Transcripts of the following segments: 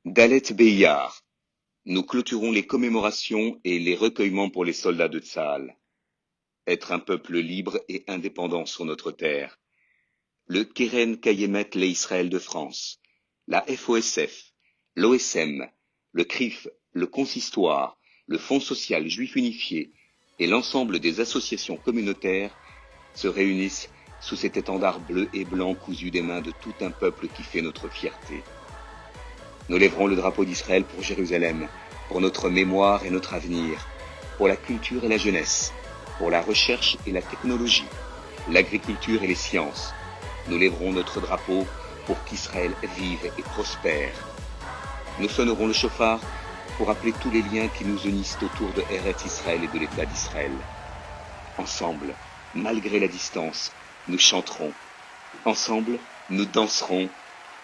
Dalet Beyar, nous clôturons les commémorations et les recueillements pour les soldats de Tsahal. Être un peuple libre et indépendant sur notre terre. Le Keren Kayemet les Israël de France, la FOSF, l'OSM, le CRIF, le Consistoire, le Fonds social juif unifié et l'ensemble des associations communautaires se réunissent sous cet étendard bleu et blanc cousu des mains de tout un peuple qui fait notre fierté. Nous lèverons le drapeau d'Israël pour Jérusalem, pour notre mémoire et notre avenir, pour la culture et la jeunesse, pour la recherche et la technologie, l'agriculture et les sciences. Nous lèverons notre drapeau pour qu'Israël vive et prospère. Nous sonnerons le chauffard pour appeler tous les liens qui nous unissent autour de Eretz Israël et de l'État d'Israël. Ensemble, malgré la distance, nous chanterons. Ensemble, nous danserons.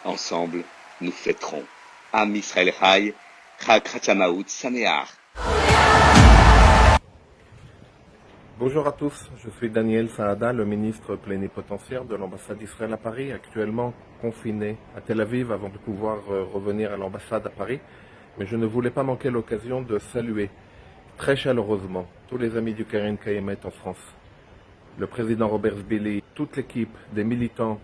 Ensemble, nous fêterons. Am Israël Chai, Chag Chatzamaout Sameach. Bonjour à tous, je suis Daniel Saada, le ministre plénipotentiaire de l'ambassade d'Israël à Paris, actuellement confiné à Tel Aviv avant de pouvoir revenir à l'ambassade à Paris. Mais je ne voulais pas manquer l'occasion de saluer très chaleureusement tous les amis du Keren Kayemet en France, le président Robert Zbili, toute l'équipe des militants,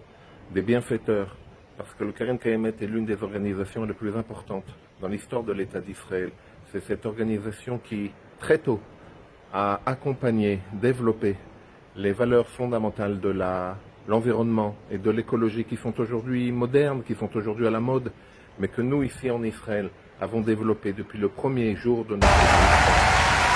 des bienfaiteurs, parce que le Keren Kayemet est l'une des organisations les plus importantes dans l'histoire de l'État d'Israël. C'est cette organisation qui, très tôt, a accompagné, développé les valeurs fondamentales de l'environnement et de l'écologie qui sont aujourd'hui modernes, qui sont aujourd'hui à la mode, mais que nous, ici en Israël, avons développé depuis le premier jour de notre existence.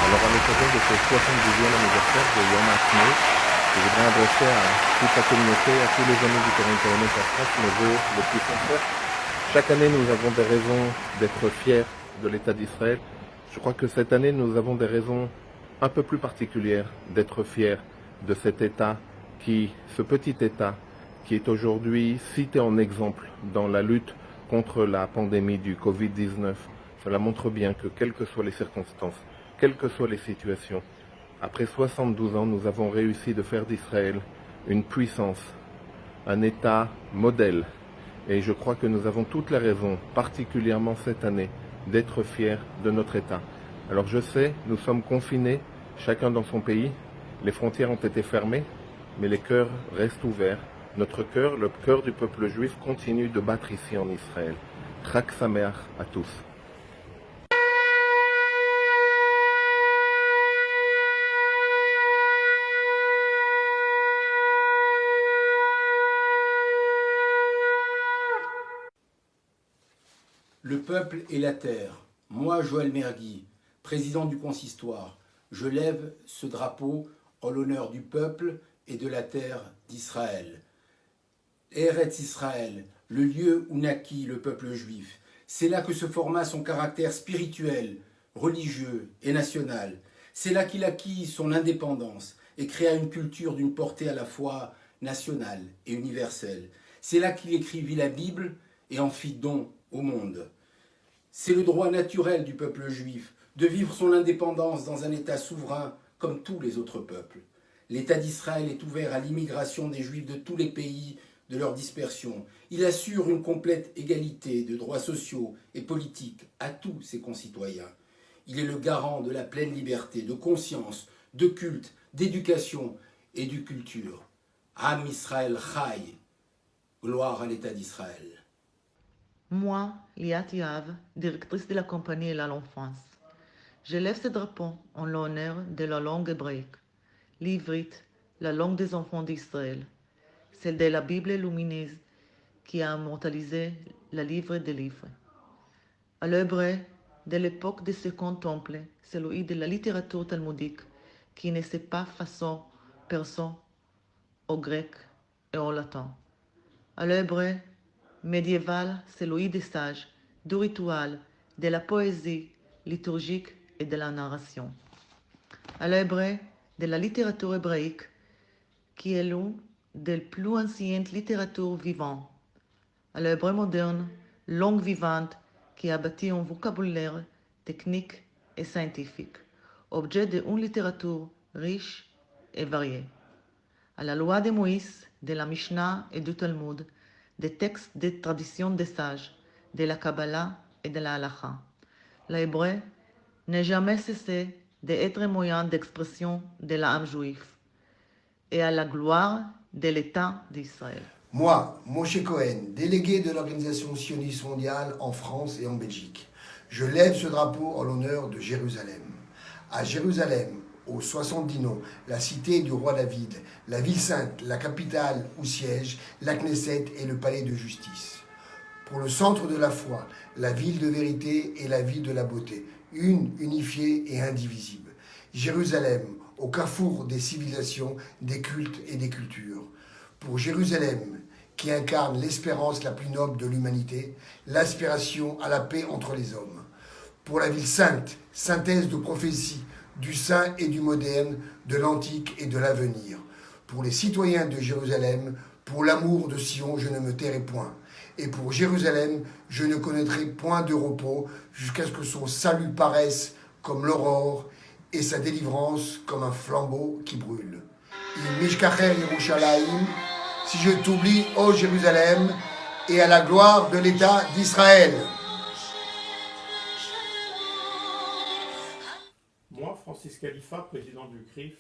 Alors, à l'occasion de ce 70e anniversaire de Yom HaAtzmaut, je voudrais adresser à toute la communauté, à tous les amis du Keren Kayemet en France, mes vœux les plus sincères. Chaque année, nous avons des raisons d'être fiers de l'État d'Israël. Je crois que cette année, nous avons des raisons un peu plus particulière d'être fier de cet État ce petit État qui est aujourd'hui cité en exemple dans la lutte contre la pandémie du Covid-19. Cela montre bien que quelles que soient les circonstances, quelles que soient les situations, après 72 ans, nous avons réussi de faire d'Israël une puissance, un État modèle. Et je crois que nous avons toutes les raisons, particulièrement cette année, d'être fiers de notre État. Alors je sais, nous sommes confinés, chacun dans son pays, les frontières ont été fermées, mais les cœurs restent ouverts. Notre cœur, le cœur du peuple juif, continue de battre ici en Israël. Chag Sameach à tous. Le peuple et la terre. Moi, Joël Mergui, président du consistoire, je lève ce drapeau en l'honneur du peuple et de la terre d'Israël. Eretz Israël, le lieu où naquit le peuple juif. C'est là que se forma son caractère spirituel, religieux et national. C'est là qu'il acquit son indépendance et créa une culture d'une portée à la fois nationale et universelle. C'est là qu'il écrivit la Bible et en fit don au monde. C'est le droit naturel du peuple juif de vivre son indépendance dans un État souverain comme tous les autres peuples. L'État d'Israël est ouvert à l'immigration des Juifs de tous les pays de leur dispersion. Il assure une complète égalité de droits sociaux et politiques à tous ses concitoyens. Il est le garant de la pleine liberté de conscience, de culte, d'éducation et de culture. Am Israël Chai, gloire à l'État d'Israël. Moi, Liat Yav, directrice de la compagnie Elal en France, je lève ce drapeau en l'honneur de la langue hébraïque, l'ivrite, la langue des enfants d'Israël, celle de la Bible lumineuse qui a immortalisé le livre des livres. À l'hébreu de l'époque du Second Temple, celui de la littérature talmudique qui ne sait pas façon persan, au grec et au latin. À l'hébreu médiéval, celui des sages, du rituel, de la poésie liturgique et de la narration. À l'hébreu, de la littérature hébraïque, qui est l'une des plus anciennes littératures vivantes. À l'hébreu moderne, langue vivante qui a bâti un vocabulaire technique et scientifique, objet d'une littérature riche et variée. À la loi de Moïse, de la Mishnah et du Talmud, des textes des traditions des sages, de la Kabbalah et de la halakha. L'hébreu n'a jamais cessé d'être moyen d'expression de l'âme juif et à la gloire de l'État d'Israël. Moi, Moshe Cohen, délégué de l'Organisation sioniste mondiale en France et en Belgique, je lève ce drapeau en l'honneur de Jérusalem. À Jérusalem, aux 70 noms, la cité du roi David, la ville sainte, la capitale où siège la Knesset et le palais de justice. Pour le centre de la foi, la ville de vérité et la ville de la beauté, une, unifiée et indivisible. Jérusalem, au carrefour des civilisations, des cultes et des cultures. Pour Jérusalem, qui incarne l'espérance la plus noble de l'humanité, l'aspiration à la paix entre les hommes. Pour la ville sainte, synthèse de prophéties, du saint et du moderne, de l'antique et de l'avenir. Pour les citoyens de Jérusalem, pour l'amour de Sion, je ne me tairai point. Et pour Jérusalem, je ne connaîtrai point de repos jusqu'à ce que son salut paraisse comme l'aurore et sa délivrance comme un flambeau qui brûle. Il mishkacher Yerushalayim, si je t'oublie, ô Jérusalem, et à la gloire de l'État d'Israël. Moi, Francis Khalifa, président du CRIF,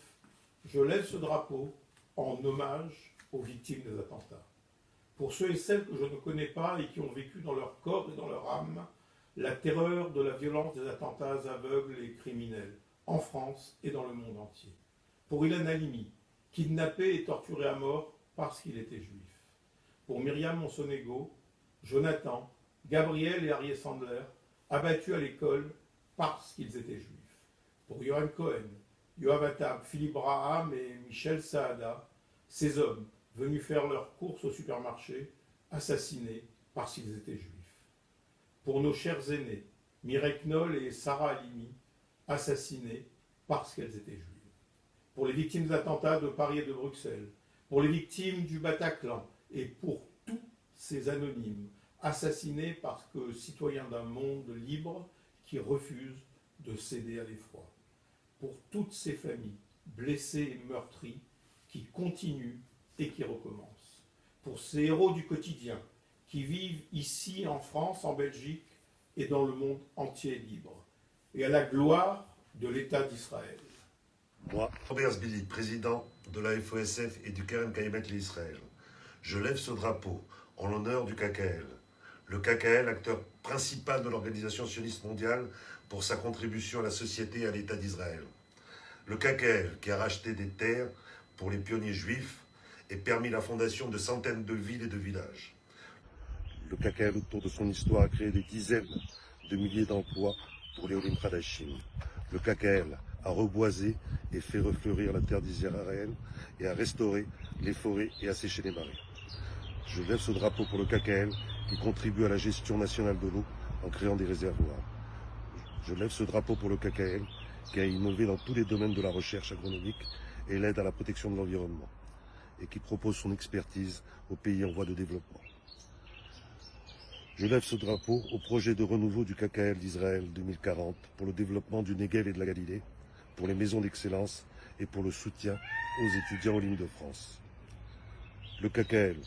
je lève ce drapeau en hommage aux victimes des attentats. Pour ceux et celles que je ne connais pas et qui ont vécu dans leur corps et dans leur âme la terreur de la violence des attentats aveugles et criminels, en France et dans le monde entier. Pour Ilan Halimi, kidnappé et torturé à mort parce qu'il était juif. Pour Myriam Monsonego, Jonathan, Gabriel et Arié Sandler, abattus à l'école parce qu'ils étaient juifs. Pour Yohan Cohen, Yoav Attab, Philippe Braham et Michel Saada, ces hommes venus faire leurs courses au supermarché, assassinés parce qu'ils étaient juifs. Pour nos chers aînés, Mireille Knoll et Sarah Halimi, assassinés parce qu'elles étaient juives. Pour les victimes des attentats de Paris et de Bruxelles, pour les victimes du Bataclan et pour tous ces anonymes assassinés parce que citoyens d'un monde libre qui refusent de céder à l'effroi. Pour toutes ces familles blessées et meurtries qui continuent et qui recommencent. Pour ces héros du quotidien qui vivent ici en France, en Belgique et dans le monde entier libre. Et à la gloire de l'État d'Israël. Moi, Robert Zbili, président de la FOSF et du Keren Kayemet l'Israël, je lève ce drapeau en l'honneur du KKL. Le KKL, acteur principal de l'Organisation sioniste mondiale pour sa contribution à la société et à l'État d'Israël. Le KKL qui a racheté des terres pour les pionniers juifs et permis la fondation de centaines de villes et de villages. Le KKL, autour de son histoire, a créé des dizaines de milliers d'emplois pour les Olim Khadashim. Le KKL a reboisé et fait refleurir la terre d'Israël et a restauré les forêts et a séché les marais. Je lève ce drapeau pour le KKL qui contribue à la gestion nationale de l'eau en créant des réservoirs. Je lève ce drapeau pour le KKL qui a innové dans tous les domaines de la recherche agronomique et l'aide à la protection de l'environnement et qui propose son expertise aux pays en voie de développement. Je lève ce drapeau au projet de renouveau du KKL d'Israël 2040 pour le développement du Negev et de la Galilée, pour les maisons d'excellence et pour le soutien aux étudiants en ligne de France. Le KKL,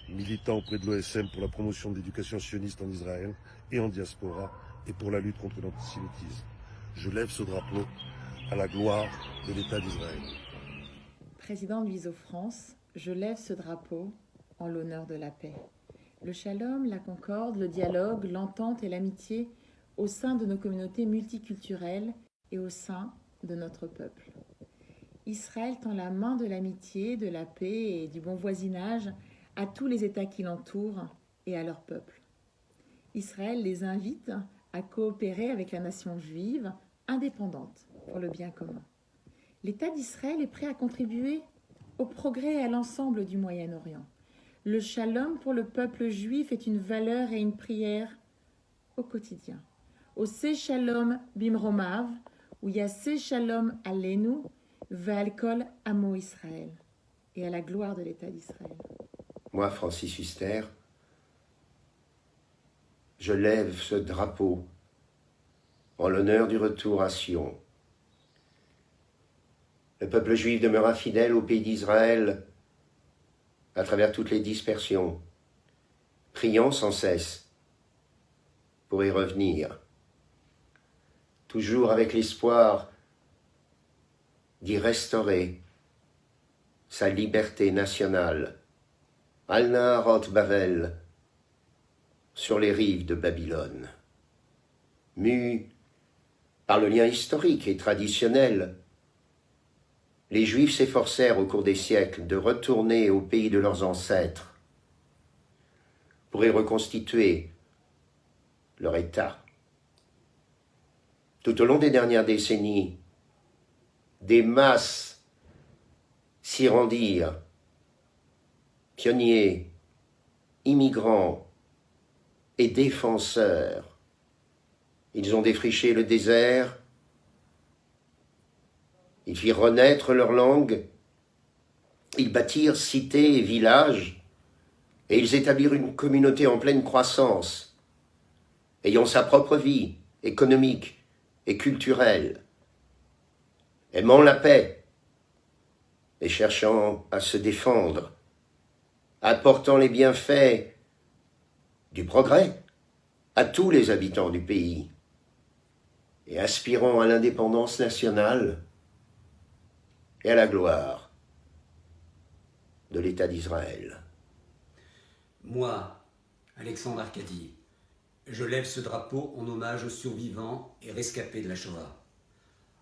militant auprès de l'OSM pour la promotion de l'éducation sioniste en Israël et en diaspora et pour la lutte contre l'antisémitisme. Je lève ce drapeau à la gloire de l'État d'Israël. Président de l'ISO France, je lève ce drapeau en l'honneur de la paix. Le shalom, la concorde, le dialogue, l'entente et l'amitié au sein de nos communautés multiculturelles et au sein de notre peuple. Israël tend la main de l'amitié, de la paix et du bon voisinage à tous les États qui l'entourent et à leur peuple. Israël les invite à coopérer avec la nation juive indépendante pour le bien commun. L'État d'Israël est prêt à contribuer au progrès et à l'ensemble du Moyen-Orient. Le shalom pour le peuple juif est une valeur et une prière au quotidien. Au Se Shalom Bimromav, où il y a Se Shalom Aleinu, Ve'al Kol Amo Israël, et à la gloire de l'État d'Israël. Moi, Francis Huster, je lève ce drapeau en l'honneur du retour à Sion. Le peuple juif demeura fidèle au pays d'Israël à travers toutes les dispersions, priant sans cesse pour y revenir, toujours avec l'espoir d'y restaurer sa liberté nationale, Al Naharot Bavel, sur les rives de Babylone. Mus par le lien historique et traditionnel, les Juifs s'efforcèrent au cours des siècles de retourner au pays de leurs ancêtres pour y reconstituer leur État. Tout au long des dernières décennies, des masses s'y rendirent, pionniers, immigrants et défenseurs. Ils ont défriché le désert, ils firent renaître leur langue, ils bâtirent cités et villages, et ils établirent une communauté en pleine croissance, ayant sa propre vie économique et culturelle, aimant la paix et cherchant à se défendre, apportant les bienfaits du progrès à tous les habitants du pays et aspirant à l'indépendance nationale et à la gloire de l'État d'Israël. Moi, Alexandre Arcadi, je lève ce drapeau en hommage aux survivants et rescapés de la Shoah,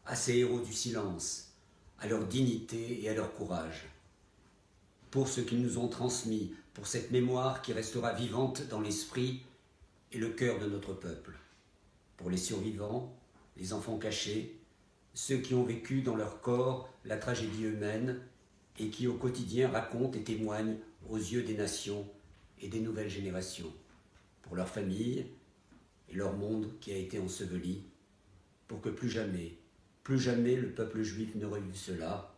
à ces héros du silence, à leur dignité et à leur courage, pour ce qu'ils nous ont transmis, pour cette mémoire qui restera vivante dans l'esprit et le cœur de notre peuple, pour les survivants, les enfants cachés, ceux qui ont vécu dans leur corps la tragédie humaine et qui au quotidien racontent et témoignent aux yeux des nations et des nouvelles générations, pour leurs familles et leur monde qui a été enseveli, pour que plus jamais le peuple juif ne revive cela,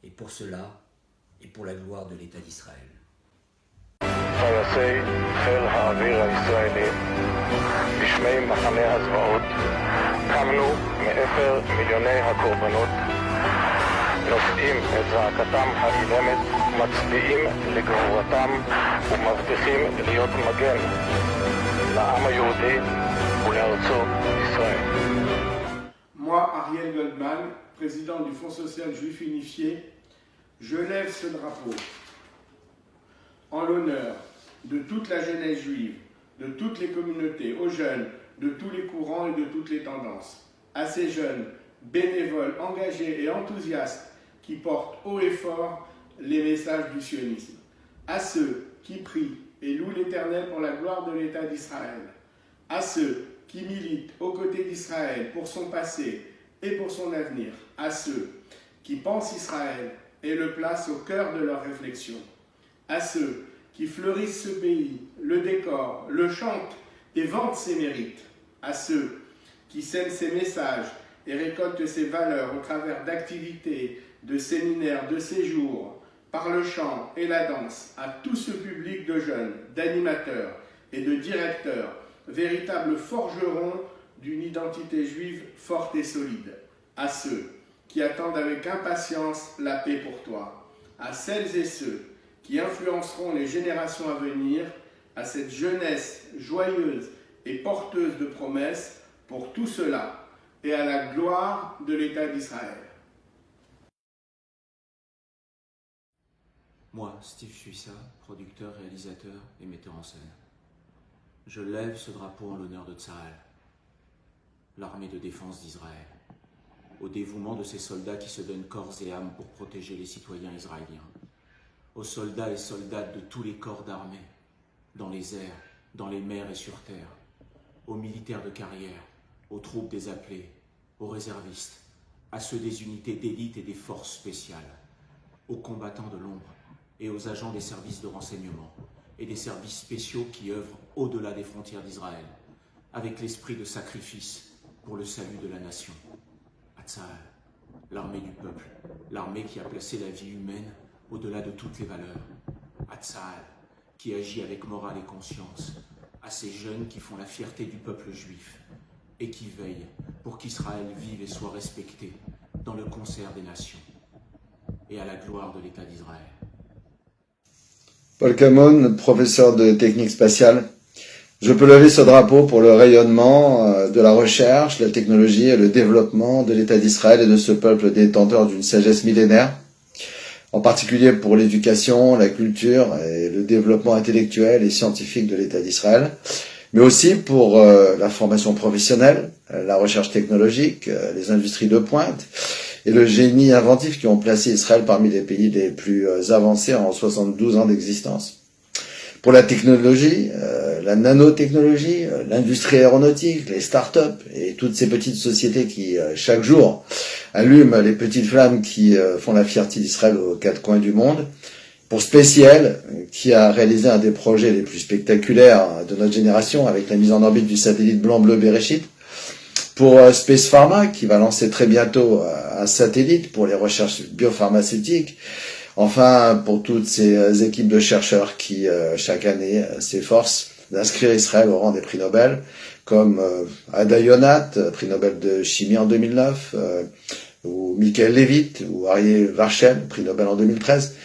et pour cela, et pour la gloire de l'État d'Israël. טייסי חיל האוויר הישראלי, בשמי מחנה הזוועות, קמנו מאפר מיליוני הקורבנות, נושאים את זעקתם האילמת, מצביעים לגבורתם ומבטיחים להיות מגן לעם היהודי ולארצו ישראל. Moi, Ariel Goldman, président du Fonds social juif unifié, je lève ce drapeau en l'honneur de toute la jeunesse juive, de toutes les communautés, aux jeunes, de tous les courants et de toutes les tendances, à ces jeunes bénévoles, engagés et enthousiastes qui portent haut et fort les messages du sionisme, à ceux qui prient et louent l'Éternel pour la gloire de l'État d'Israël, à ceux qui militent aux côtés d'Israël pour son passé et pour son avenir, à ceux qui pensent Israël et le placent au cœur de leurs réflexions, à ceux qui fleurissent ce pays, le décorent, le chantent et vantent ses mérites, à ceux qui sèment ses messages et récoltent ses valeurs au travers d'activités, de séminaires, de séjours, par le chant et la danse, à tout ce public de jeunes, d'animateurs et de directeurs, véritables forgerons d'une identité juive forte et solide, à ceux qui attendent avec impatience la paix pour toi, à celles et ceux qui influenceront les générations à venir, à cette jeunesse joyeuse et porteuse de promesses pour tout cela et à la gloire de l'État d'Israël. Moi, Steve Suissa, producteur, réalisateur et metteur en scène. Je lève ce drapeau en l'honneur de Tsahal, l'armée de défense d'Israël, au dévouement de ces soldats qui se donnent corps et âme pour protéger les citoyens israéliens, aux soldats et soldates de tous les corps d'armée, dans les airs, dans les mers et sur terre, aux militaires de carrière, aux troupes des appelés, aux réservistes, à ceux des unités d'élite et des forces spéciales, aux combattants de l'ombre et aux agents des services de renseignement et des services spéciaux qui œuvrent au-delà des frontières d'Israël, avec l'esprit de sacrifice pour le salut de la nation. À Tsahal, l'armée du peuple, l'armée qui a placé la vie humaine au-delà de toutes les valeurs. À Tsahal, qui agit avec morale et conscience, à ces jeunes qui font la fierté du peuple juif et qui veillent pour qu'Israël vive et soit respecté dans le concert des nations et à la gloire de l'État d'Israël. Paul Camon, professeur de technique spatiale. Je peux lever ce drapeau pour le rayonnement de la recherche, la technologie et le développement de l'État d'Israël et de ce peuple détenteur d'une sagesse millénaire, en particulier pour l'éducation, la culture et le développement intellectuel et scientifique de l'État d'Israël, mais aussi pour la formation professionnelle, la recherche technologique, les industries de pointe et le génie inventif qui ont placé Israël parmi les pays les plus avancés en 72 ans d'existence. Pour la technologie, la nanotechnologie, l'industrie aéronautique, les start-up et toutes ces petites sociétés qui, chaque jour, allument les petites flammes qui font la fierté d'Israël aux quatre coins du monde. Pour Speciel, qui a réalisé un des projets les plus spectaculaires de notre génération avec la mise en orbite du satellite blanc-bleu Bereshit. Pour Space Pharma, qui va lancer très bientôt un satellite pour les recherches biopharmaceutiques. Enfin, pour toutes ces équipes de chercheurs qui, chaque année, s'efforcent d'inscrire Israël au rang des prix Nobel, comme Ada Yonat, prix Nobel de chimie en 2009, ou Michael Levitt, ou Ariel Varchel, prix Nobel en 2013,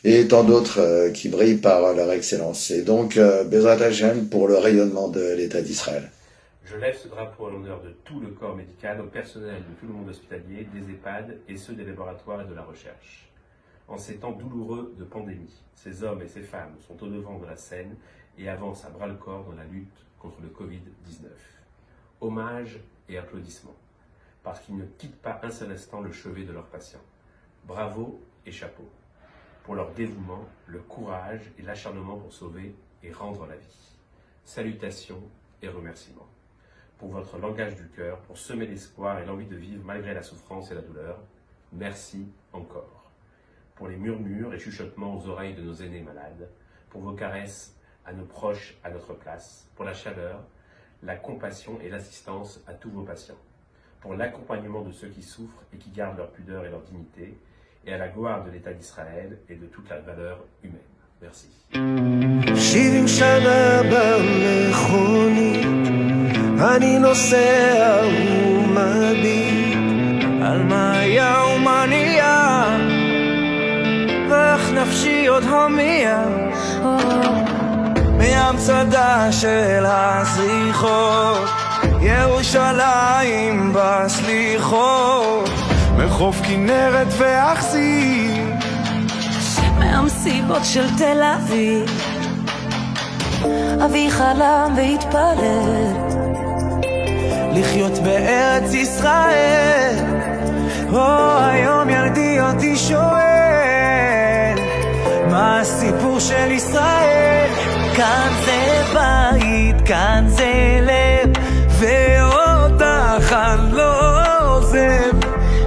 et tant d'autres qui brillent par leur excellence. Et donc, Bezrat Hashem pour le rayonnement de l'État d'Israël. Je lève ce drapeau à l'honneur de tout le corps médical, au personnel de tout le monde hospitalier, des EHPAD et ceux des laboratoires et de la recherche. En ces temps douloureux de pandémie, ces hommes et ces femmes sont au devant de la scène et avancent à bras-le-corps dans la lutte contre le Covid-19. Hommage et applaudissements, parce qu'ils ne quittent pas un seul instant le chevet de leurs patients. Bravo et chapeau, pour leur dévouement, le courage et l'acharnement pour sauver et rendre la vie. Salutations et remerciements. Pour votre langage du cœur, pour semer l'espoir et l'envie de vivre malgré la souffrance et la douleur, merci encore. Pour les murmures et chuchotements aux oreilles de nos aînés malades, pour vos caresses à nos proches à notre place, pour la chaleur, la compassion et l'assistance à tous vos patients, pour l'accompagnement de ceux qui souffrent et qui gardent leur pudeur et leur dignité, et à la gloire de l'État d'Israël et de toute la valeur humaine. Merci. 70 שנה במכונית, אני נוסע ומביט על מה היה ומה נהיה, ואיך נפשי עוד הומייה מהמצדה של הסליחות, ירושלים בסליחות, מחוף כנרת ואכסי, מהמסיבות של תל אביב, אבי חלם והתפלל לחיות בארץ ישראל. היום ילדי אותי שואל מה הסיפור של ישראל. כאן זה בית, כאן זה לב, ואותך אני לא עוזב.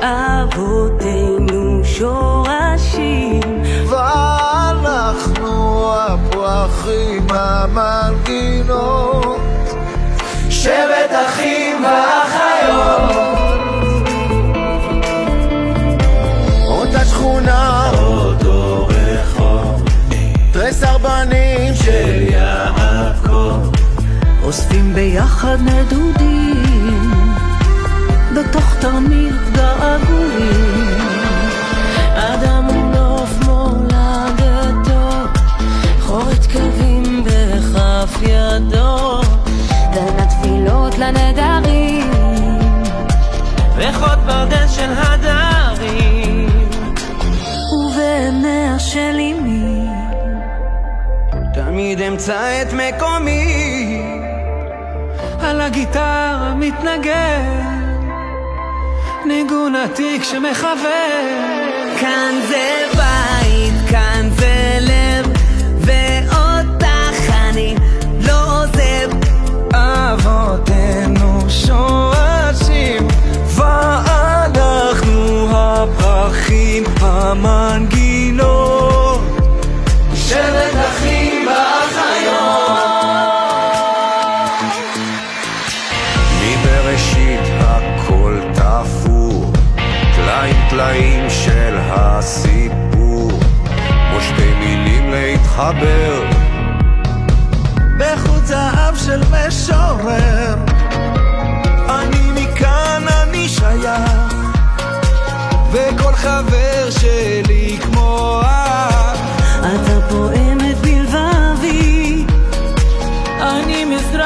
אבותינו שורשים, ואנחנו הפרחים המנגינות, שבט אחים ואחיות. אותה שכונה, אותו רחוב, תרי סרבנים של יעקב, אוספים ביחד נדודים בתוך תרמיל געגועים. אדם ונוף מולדתו, חורת קווים בכף ידו, דנה תפילות לנדרים ריחות ברדן של הדרים, ובעיניה של אמי תמיד אמצא את מקומי. על הגיטרה מתנגן ניגון עתיק שמחבר. כאן זה בית, כאן זה לב, ואותך אני לא עוזב. אבותינו שורשים, ואנחנו הפרחים המנגינות, שבט אחים ואחיות. מבראשית הכל תפור, טלאים טלאים של הסיפור, כמו שתי מילים להתחבר בחוט זהב של משורר. אני מכאן אני שייך, וכל חבר שלי כמו אח. אתה פועמת בלבבי, אני מזרח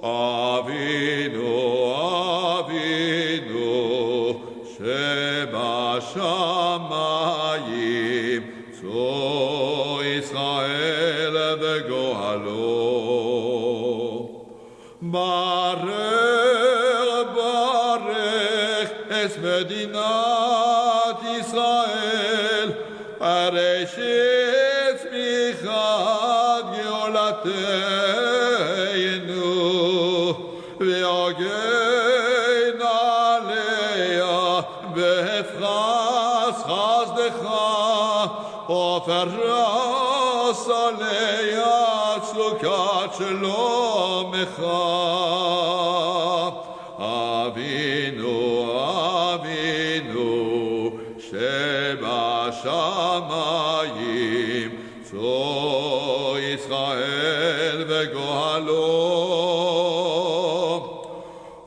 Avinu, Avinu, שבשמיים, צור ישראל וגואלו. ברך, ברך את מדינת ישראל, הראשית צמיחת גאולתנו, והגן עליה בפרס חסדך, ופרס עליה צלוקת שלומך. אבינו, אבינו, שבשמיים, צור ישראל וגואלו.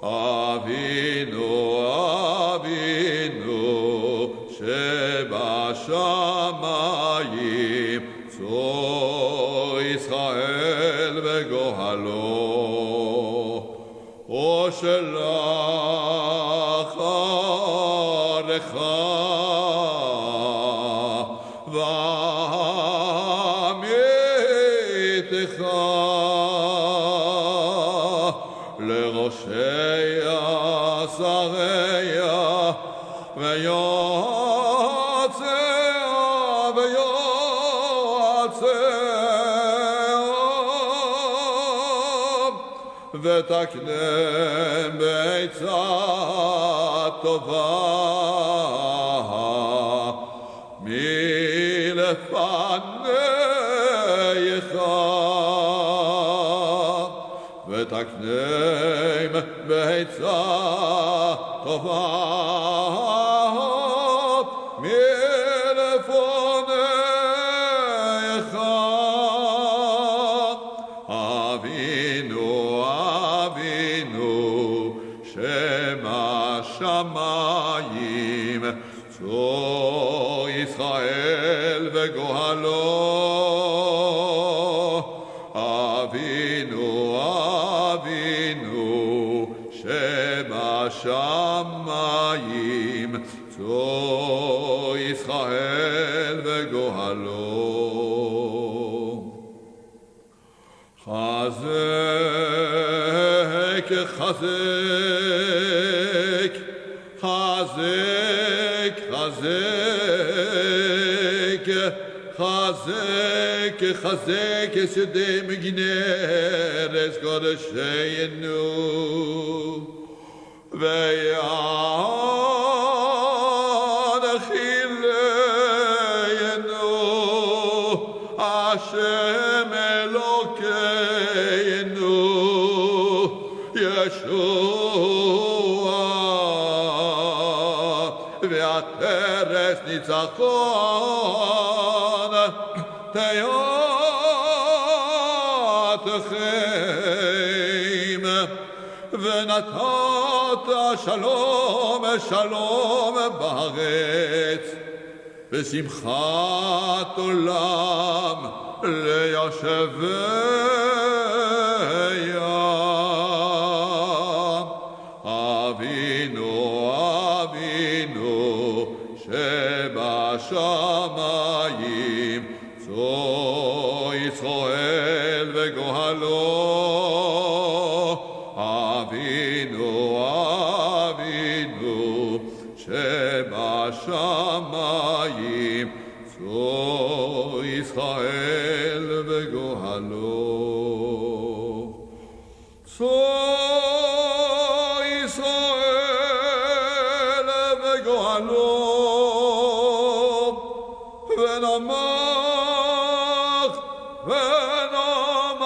אבינו, אבינו, שבשמיים, צור ישראל וגואלו. ושלח ערך ועמיתך לראשיה שריה ויועציה ותקנם בעצה טובה מלפנייך, ותקנם בעצה טובה מלפנייך. אבינו, אבינו, שבשמיים, צור ישראל וגואלו. אבינו, אבינו, שבשמיים, צור ישראל וגואלו. חזק, חזק, חזק, חזק, חזק, חזק, שדה מגיני ארץ קודשנו, וינחילנו השם אלוקינו ישוע, והתרס ניצחון תהיותכם, ונתת שלום שלום בארץ, ושמחת עולם ליושביה. אבינו, אבינו, שבשמיים, צור ישראל וגואלו. אבינו, אבינו, שבשמיים, צור ישראל וגואלו. צור ישראל וגואלו, ונמך ונמך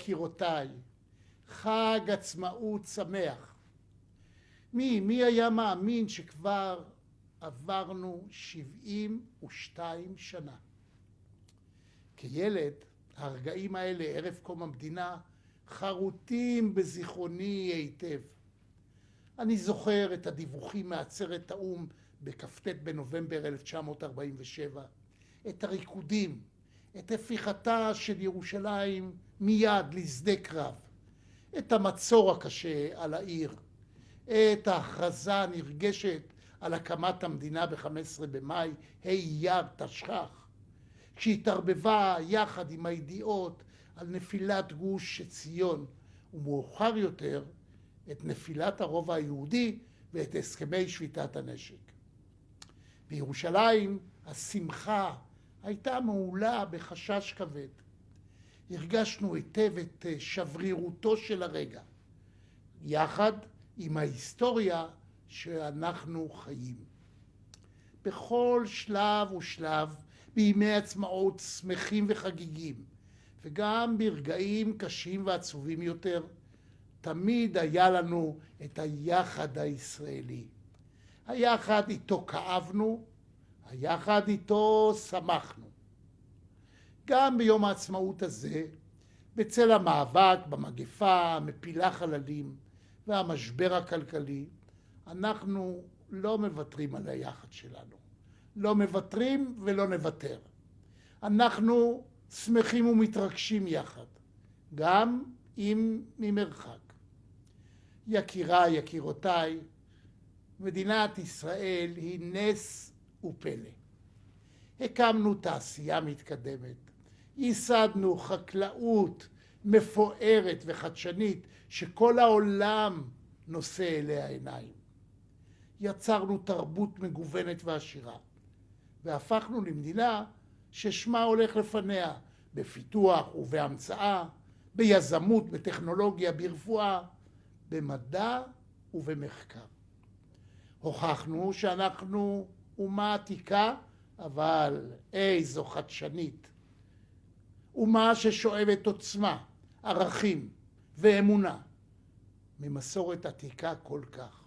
יקירותיי, חג עצמאות שמח. מי היה מאמין שכבר עברנו 72 שנה? כילד, הרגעים האלה, ערב קום המדינה, חרוטים בזיכרוני היטב. אני זוכר את הדיווחים מעצרת האו"ם בכ"ט בנובמבר 1947, את הריקודים, את הפיכתה של ירושלים מיד לשדה קרב, את המצור הקשה על העיר, את ההכרזה הנרגשת על הקמת המדינה ב-15 במאי, אייר תשכ"ח, כשהתערבבה יחד עם הידיעות על נפילת גוש ציון, ומאוחר יותר את נפילת הרובע היהודי ואת הסכמי שביתת הנשק. בירושלים השמחה הייתה מעולה בחשש כבד. הרגשנו היטב את שברירותו של הרגע, יחד עם ההיסטוריה שאנחנו חיים. בכל שלב ושלב, בימי עצמאות שמחים וחגיגים, וגם ברגעים קשים ועצובים יותר, תמיד היה לנו את היחד הישראלי. היחד איתו כאבנו, היחד איתו שמחנו. גם ביום העצמאות הזה, בצל המאבק במגפה המפילה חללים והמשבר הכלכלי, אנחנו לא מוותרים על היחד שלנו. לא מוותרים ולא נוותר. אנחנו שמחים ומתרגשים יחד, גם אם ממרחק. יקיריי, יקירותיי, מדינת ישראל היא נס ופלא. הקמנו תעשייה מתקדמת, ייסדנו חקלאות מפוארת וחדשנית שכל העולם נושא אליה עיניים. יצרנו תרבות מגוונת ועשירה, והפכנו למדינה ששמה הולך לפניה בפיתוח ובהמצאה, ביזמות, בטכנולוגיה, ברפואה, במדע ובמחקר. הוכחנו שאנחנו אומה עתיקה, אבל איזו חדשנית. אומה ששואבת עוצמה, ערכים ואמונה ממסורת עתיקה כל כך.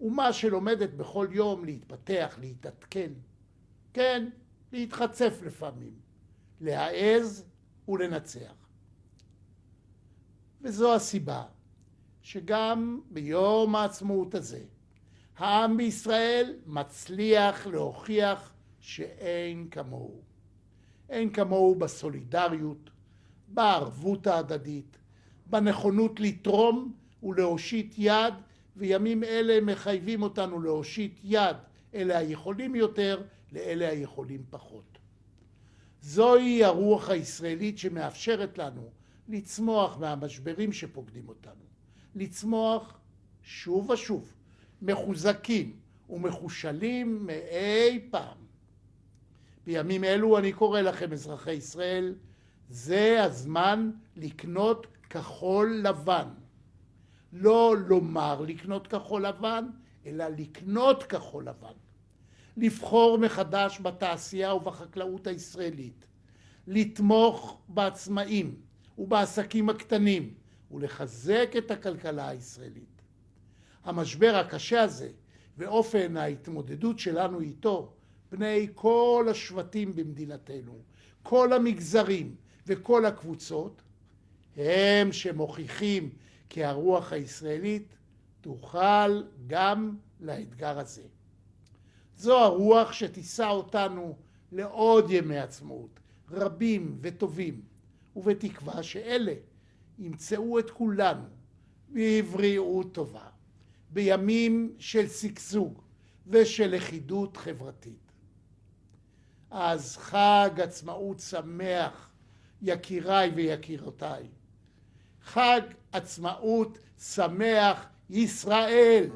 אומה שלומדת בכל יום להתפתח, להתעדכן, כן, להתחצף לפעמים, להעז ולנצח. וזו הסיבה שגם ביום העצמאות הזה, העם בישראל מצליח להוכיח שאין כמוהו. אין כמוהו בסולידריות, בערבות ההדדית, בנכונות לתרום ולהושיט יד, וימים אלה מחייבים אותנו להושיט יד, אלה היכולים יותר, לאלה היכולים פחות. זוהי הרוח הישראלית שמאפשרת לנו לצמוח מהמשברים שפוקדים אותנו, לצמוח שוב ושוב, מחוזקים ומחושלים מאי פעם. בימים אלו אני קורא לכם, אזרחי ישראל, זה הזמן לקנות כחול לבן. לא לומר לקנות כחול לבן, אלא לקנות כחול לבן. לבחור מחדש בתעשייה ובחקלאות הישראלית, לתמוך בעצמאים ובעסקים הקטנים ולחזק את הכלכלה הישראלית. המשבר הקשה הזה ואופן ההתמודדות שלנו איתו, בני כל השבטים במדינתנו, כל המגזרים וכל הקבוצות, הם שמוכיחים כי הרוח הישראלית תוכל גם לאתגר הזה. זו הרוח שתישא אותנו לעוד ימי עצמאות, רבים וטובים, ובתקווה שאלה ימצאו את כולנו בבריאות טובה, בימים של שגשוג ושל לכידות חברתית. אז חג עצמאות שמח, יקיריי ויקירותיי. חג עצמאות שמח ישראל.